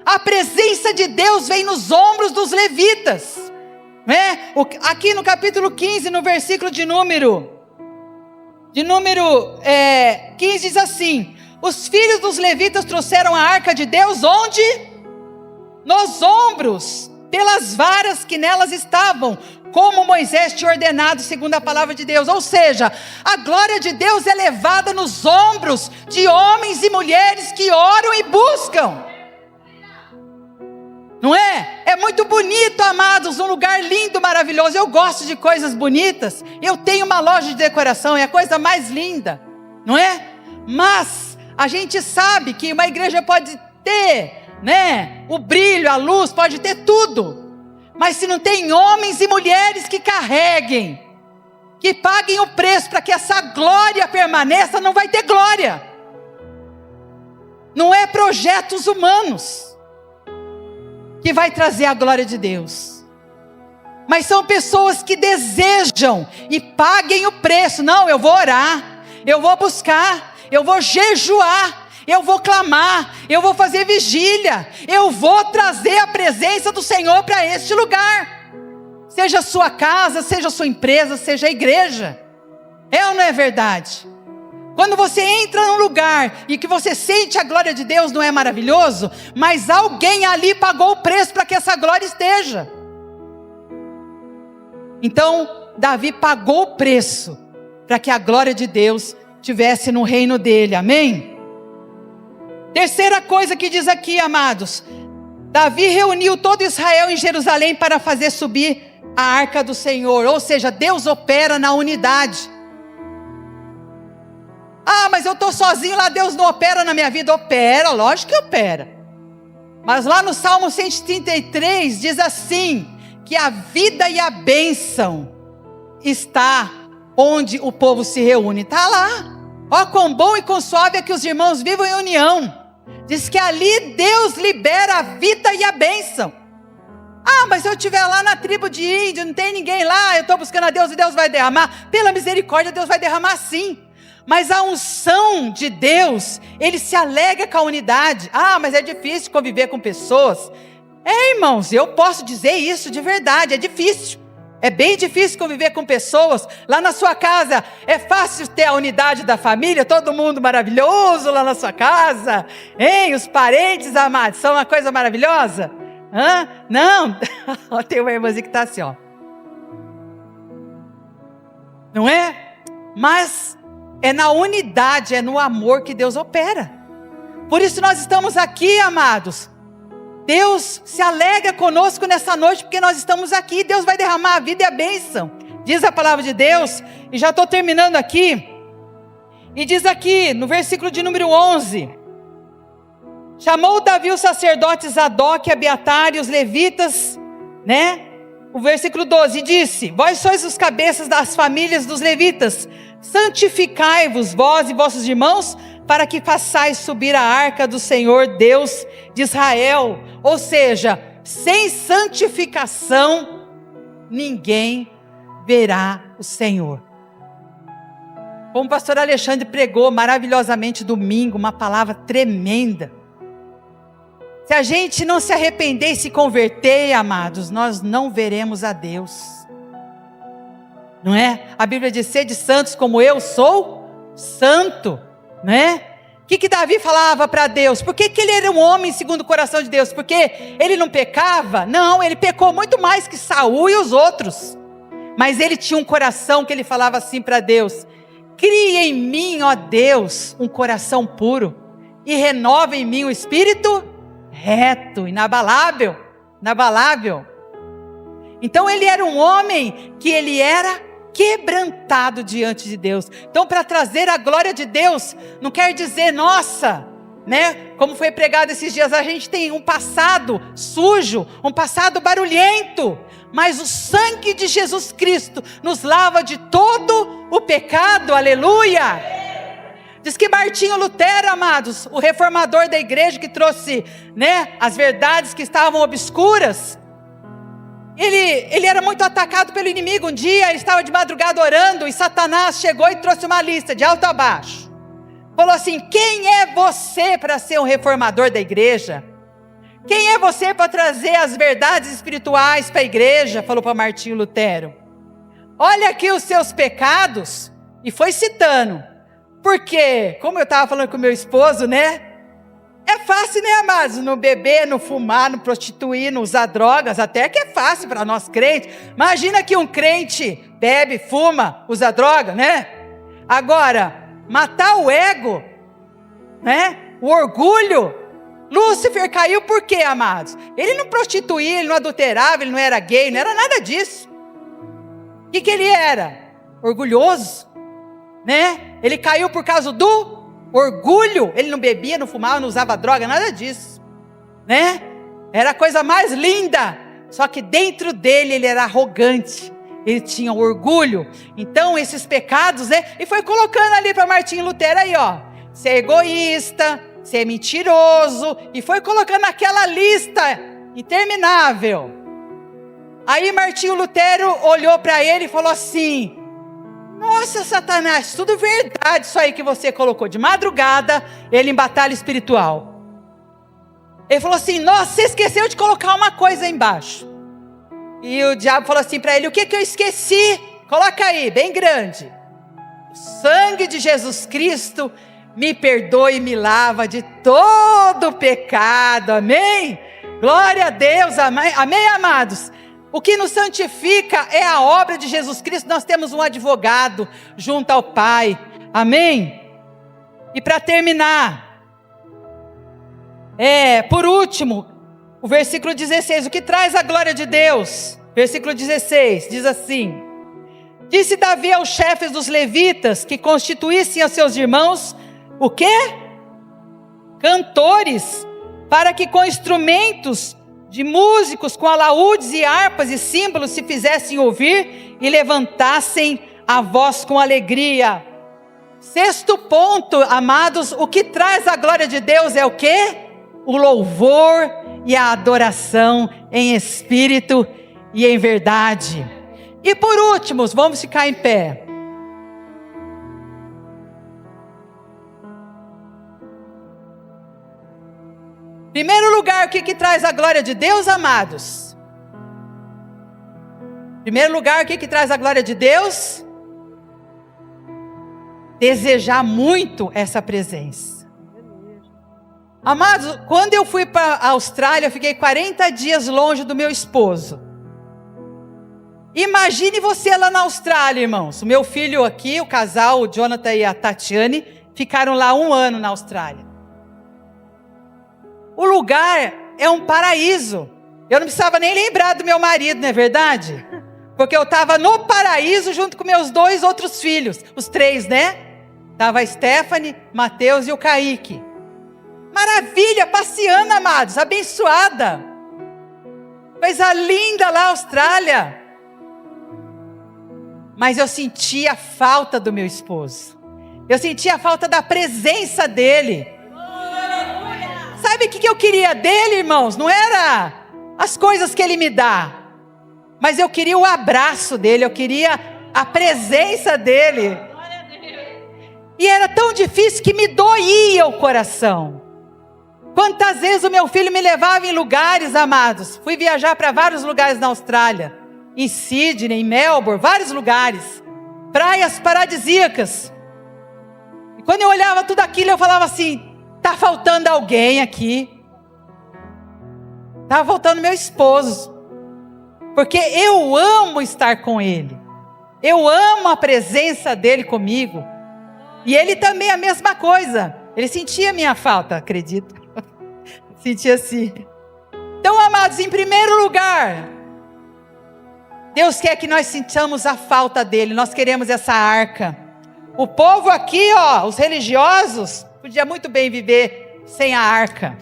A presença de Deus vem nos ombros dos levitas. Aqui no capítulo 15, no versículo de número 15 diz assim, os filhos dos levitas trouxeram a arca de Deus onde? Nos ombros, pelas varas que nelas estavam, como Moisés tinha ordenado segundo a palavra de Deus. Ou seja, a glória de Deus é levada nos ombros de homens e mulheres que oram e buscam. Não é? É muito bonito, amados, um lugar lindo, maravilhoso. Eu gosto de coisas bonitas. Eu tenho uma loja de decoração, é a coisa mais linda, não é? Mas a gente sabe que uma igreja pode ter, né, o brilho, a luz, pode ter tudo. Mas se não tem homens e mulheres que carreguem, que paguem o preço para que essa glória permaneça, não vai ter glória. Não é projetos humanos. que vai trazer a glória de Deus. Mas são pessoas que desejam e paguem o preço. Não, eu vou orar, eu vou buscar, eu vou jejuar, eu vou clamar, eu vou fazer vigília, eu vou trazer a presença do Senhor para este lugar. Seja a sua casa, seja a sua empresa, seja a igreja. É ou não é verdade? Quando você entra num lugar e que você sente a glória de Deus, não é maravilhoso? Mas alguém ali pagou o preço para que essa glória esteja. Então, Davi pagou o preço para que a glória de Deus estivesse no reino dele, amém? Terceira coisa que diz aqui, amados: Davi reuniu todo Israel em Jerusalém para fazer subir a arca do Senhor. Ou seja, Deus opera na unidade. Ah, mas eu estou sozinho lá, Deus não opera na minha vida. Opera, lógico que opera. Mas lá no Salmo 133 diz assim, que a vida e a bênção está onde o povo se reúne. Está lá. Ó, quão bom e quão suave é que os irmãos vivam em união. Diz que ali Deus libera a vida e a bênção. Ah, mas se eu estiver lá na tribo de índio, não tem ninguém lá, eu estou buscando a Deus e Deus vai derramar. Pela misericórdia, Deus vai derramar sim. Mas a unção de Deus, Ele se alegra com a unidade. Ah, mas é difícil conviver com pessoas. Irmãos, eu posso dizer isso de verdade, é difícil. É bem difícil conviver com pessoas. Lá na sua casa, é fácil ter a unidade da família, todo mundo maravilhoso lá na sua casa. Hein? Os parentes amados, são uma coisa maravilhosa? Hã? Não? Tem uma irmãzinha que está assim, ó. Não é? Mas é na unidade, é no amor que Deus opera. Por isso nós estamos aqui, amados. Deus se alegra conosco nessa noite, porque nós estamos aqui. Deus vai derramar a vida e a bênção. Diz a palavra de Deus, e já estou terminando aqui. E diz aqui, no versículo de número 11. Chamou Davi os sacerdotes Zadok, Abiatar e os levitas, né? O versículo 12, e disse: vós sois os cabeças das famílias dos levitas, santificai-vos vós e vossos irmãos, para que façais subir a arca do Senhor Deus de Israel. Ou seja, sem santificação, ninguém verá o Senhor. Como o pastor Alexandre pregou maravilhosamente domingo, uma palavra tremenda. Se a gente não se arrepender e se converter, amados, nós não veremos a Deus. Não é? A Bíblia diz: sede santos como eu sou santo. Não é? O que Davi falava para Deus? Por que ele era um homem segundo o coração de Deus? Porque ele não pecava? Não, ele pecou muito mais que Saul e os outros. Mas ele tinha um coração que ele falava assim para Deus: cria em mim, ó Deus, um coração puro, e renova em mim o espírito reto, inabalável. Então ele era um homem que ele era quebrantado diante de Deus. Então, para trazer a glória de Deus, não quer dizer, nossa, né? Como foi pregado esses dias, a gente tem um passado sujo, um passado barulhento, mas o sangue de Jesus Cristo nos lava de todo o pecado, aleluia. Diz que Martinho Lutero, amados, o reformador da igreja que trouxe, né, as verdades que estavam obscuras, ele era muito atacado pelo inimigo. Um dia ele estava de madrugada orando e Satanás chegou e trouxe uma lista de alto a baixo. Falou assim: quem é você para ser um reformador da igreja? Quem é você para trazer as verdades espirituais para a igreja? Falou para Martinho Lutero. Olha aqui os seus pecados. E foi citando. Porque, como eu estava falando com meu esposo, né? É fácil, né, amados? Não beber, não fumar, não prostituir, não usar drogas. Até que é fácil para nós crentes. Imagina que um crente bebe, fuma, usa droga, né? Agora, matar o ego, né? O orgulho. Lúcifer caiu por quê, amados? Ele não prostituía, ele não adulterava, ele não era gay, não era nada disso. O que ele era? Orgulhoso, né? Ele caiu por causa do orgulho. Ele não bebia, não fumava, não usava droga, nada disso, né? Era a coisa mais linda. Só que dentro dele ele era arrogante. Ele tinha orgulho. Então esses pecados, né? E foi colocando ali para Martinho Lutero aí, ó. Ser egoísta, ser mentiroso. E foi colocando naquela lista interminável. Aí Martinho Lutero olhou para ele e falou assim: nossa, Satanás, tudo verdade isso aí que você colocou. De madrugada, ele em batalha espiritual. Ele falou assim: nossa, você esqueceu de colocar uma coisa aí embaixo. E o diabo falou assim para ele: o que eu esqueci? Coloca aí, bem grande. O sangue de Jesus Cristo me perdoa e me lava de todo pecado. Amém? Glória a Deus, amém, amém, amados? O que nos santifica é a obra de Jesus Cristo. Nós temos um advogado junto ao Pai. Amém? E para terminar, por último, o versículo 16, o que traz a glória de Deus? Versículo 16, diz assim: disse Davi aos chefes dos levitas que constituíssem a seus irmãos, o quê? Cantores, para que com instrumentos de músicos, com alaúdes e harpas e símbolos se fizessem ouvir e levantassem a voz com alegria. Sexto ponto, amados, o que traz a glória de Deus é o quê? O louvor e a adoração em espírito e em verdade. E por último, vamos ficar em pé. Primeiro lugar, o que traz a glória de Deus, amados? Primeiro lugar, o que traz a glória de Deus? Desejar muito essa presença. Amados, quando eu fui para a Austrália, eu fiquei 40 dias longe do meu esposo. Imagine você lá na Austrália, irmãos. O meu filho aqui, o casal, o Jonathan e a Tatiane, ficaram lá 1 ano na Austrália. O lugar é um paraíso. Eu não precisava nem lembrar do meu marido, não é verdade? Porque eu estava no paraíso junto com meus 2 outros filhos. Os 3, né? Estava a Stephanie, Mateus e o Kaique. Maravilha, passeando, amados, abençoada. Coisa linda lá, Austrália. Mas eu sentia a falta do meu esposo. Eu sentia a falta da presença dele. Sabe o que eu queria dele, irmãos? Não era as coisas que ele me dá. Mas eu queria o abraço dele, eu queria a presença dele. E era tão difícil que me doía o coração. Quantas vezes o meu filho me levava em lugares, amados. Fui viajar para vários lugares na Austrália. Em Sydney, em Melbourne, vários lugares. Praias paradisíacas. E quando eu olhava tudo aquilo, eu falava assim: está faltando alguém aqui. Estava faltando meu esposo. Porque eu amo estar com ele. Eu amo a presença dele comigo. E ele também a mesma coisa. Ele sentia a minha falta, acredito. Sentia assim. Então, amados, em primeiro lugar, Deus quer que nós sintamos a falta dele. Nós queremos essa arca. O povo aqui, os religiosos, podia muito bem viver sem a arca.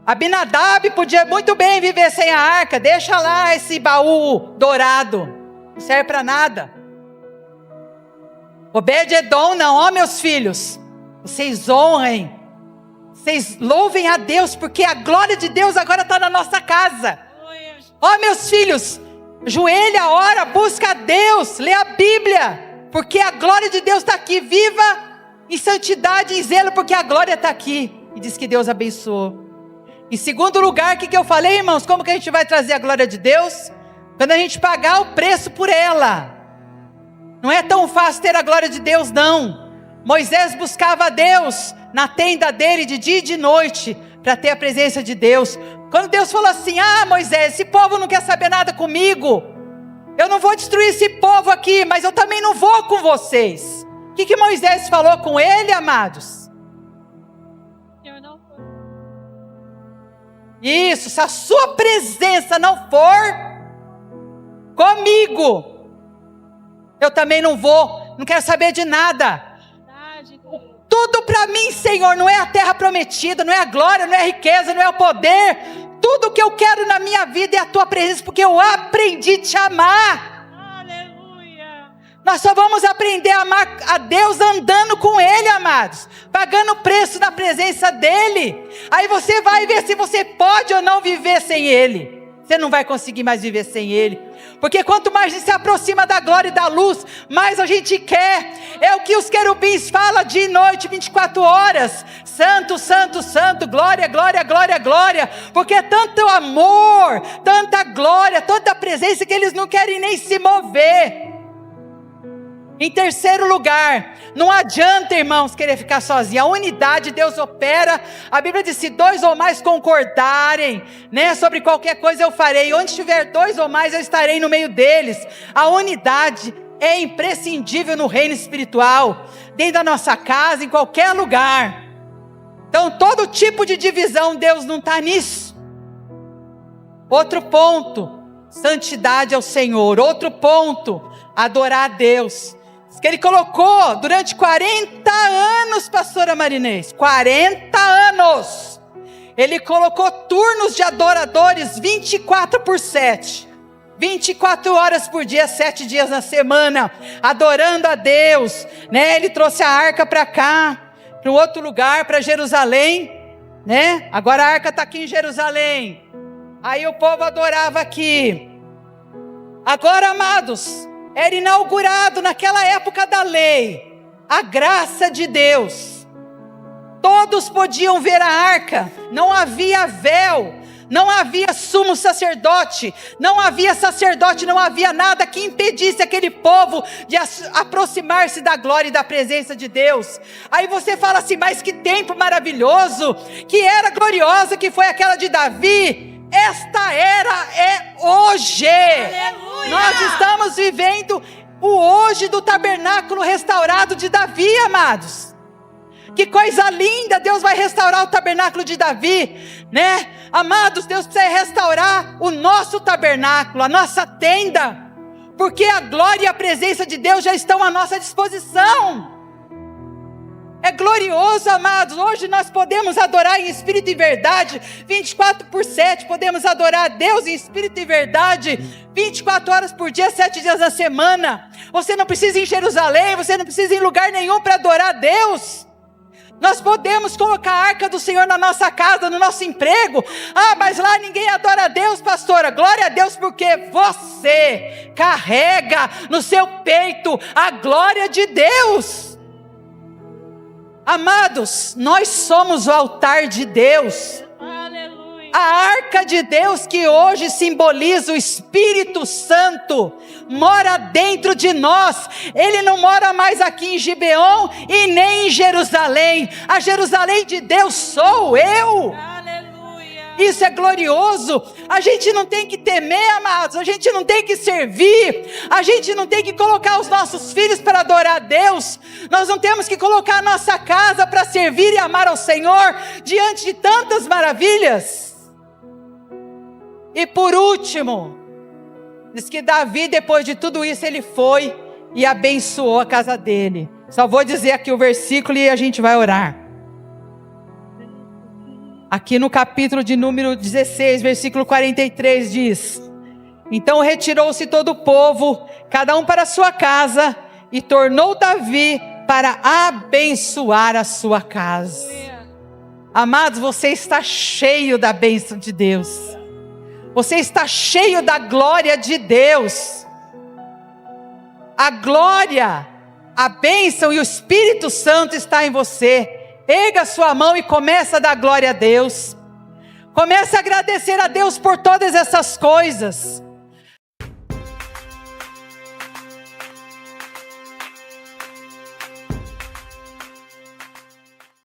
Abinadab podia muito bem viver sem a arca. Deixa lá esse baú dourado. Não serve para nada. Obed-edom não, meus filhos. Vocês honrem. Vocês louvem a Deus, porque a glória de Deus agora está na nossa casa. Meus filhos, joelha, ora, busca a Deus, lê a Bíblia, porque a glória de Deus está aqui. Viva em santidade e em zelo, porque a glória está aqui. E diz que Deus abençoou. Em segundo lugar, o que eu falei, irmãos? Como que a gente vai trazer a glória de Deus? Quando a gente pagar o preço por ela. Não é tão fácil ter a glória de Deus, não. Moisés buscava a Deus na tenda dele de dia e de noite, para ter a presença de Deus. Quando Deus falou assim: Moisés, esse povo não quer saber nada comigo. Eu não vou destruir esse povo aqui, mas eu também não vou com vocês. O que Moisés falou com ele, amados? Isso, se a sua presença não for comigo, eu também não vou, não quero saber de nada. Tudo para mim, Senhor, não é a terra prometida, não é a glória, não é a riqueza, não é o poder. Tudo que eu quero na minha vida é a tua presença, porque eu aprendi a te amar. Aleluia. Nós só vamos aprender a amar a Deus andando com Ele, amados, pagando o preço da presença dEle. Aí você vai ver se você pode ou não viver sem Ele. Você não vai conseguir mais viver sem Ele, porque quanto mais a gente se aproxima da glória e da luz, mais a gente quer. É o que os querubins falam dia e noite, 24 horas, santo, santo, santo, glória, glória, glória, glória, porque é tanto amor, tanta glória, tanta presença, que eles não querem nem se mover. Em terceiro lugar, não adianta, irmãos, querer ficar sozinho. A unidade, Deus opera. A Bíblia diz: se 2 ou mais concordarem, sobre qualquer coisa eu farei. Onde tiver 2 ou mais, eu estarei no meio deles. A unidade é imprescindível no reino espiritual, dentro da nossa casa, em qualquer lugar. Então, todo tipo de divisão, Deus não está nisso. Outro ponto, santidade ao Senhor. Outro ponto, adorar a Deus. Que Ele colocou durante 40 anos, pastora Marinês, 40 anos, Ele colocou turnos de adoradores 24/7, 24 horas por dia, 7 dias na semana, adorando a Deus, Ele trouxe a arca para cá, para um outro lugar, para Jerusalém, agora a arca está aqui em Jerusalém, aí o povo adorava aqui. Agora, amados, era inaugurado naquela época da lei, a graça de Deus. Todos podiam ver a arca, não havia véu, não havia sumo sacerdote, não havia nada que impedisse aquele povo de aproximar-se da glória e da presença de Deus. Aí você fala assim: mas que tempo maravilhoso, que era gloriosa que foi aquela de Davi. Esta era é hoje. Aleluia! Nós estamos vivendo o hoje do tabernáculo restaurado de Davi, amados. Que coisa linda! Deus vai restaurar o tabernáculo de Davi, Amados, Deus precisa restaurar o nosso tabernáculo, a nossa tenda, porque a glória e a presença de Deus já estão à nossa disposição. É glorioso, amados. Hoje nós podemos adorar em espírito e verdade, 24/7, podemos adorar a Deus em espírito e verdade, 24 horas por dia, 7 dias na semana. Você não precisa ir em Jerusalém, você não precisa ir em lugar nenhum para adorar a Deus. Nós podemos colocar a arca do Senhor na nossa casa, no nosso emprego. Mas lá ninguém adora a Deus, pastora. Glória a Deus, porque você carrega no seu peito a glória de Deus. Amados, nós somos o altar de Deus. Aleluia. A arca de Deus, que hoje simboliza o Espírito Santo, mora dentro de nós. Ele não mora mais aqui em Gibeon e nem em Jerusalém. A Jerusalém de Deus sou eu. Isso é glorioso. A gente não tem que temer, amados. A gente não tem que servir. A gente não tem que colocar os nossos filhos para adorar a Deus. Nós não temos que colocar a nossa casa para servir e amar ao Senhor diante de tantas maravilhas. E por último, diz que Davi, depois de tudo isso, ele foi e abençoou a casa dele. Só vou dizer aqui o versículo e a gente vai orar. Aqui no capítulo de número 16, versículo 43 diz: então retirou-se todo o povo, cada um para a sua casa, e tornou Davi para abençoar a sua casa. Amados, você está cheio da bênção de Deus. Você está cheio da glória de Deus. A glória, a bênção e o Espírito Santo está em você. Erga a sua mão e começa a dar glória a Deus. Comece a agradecer a Deus por todas essas coisas.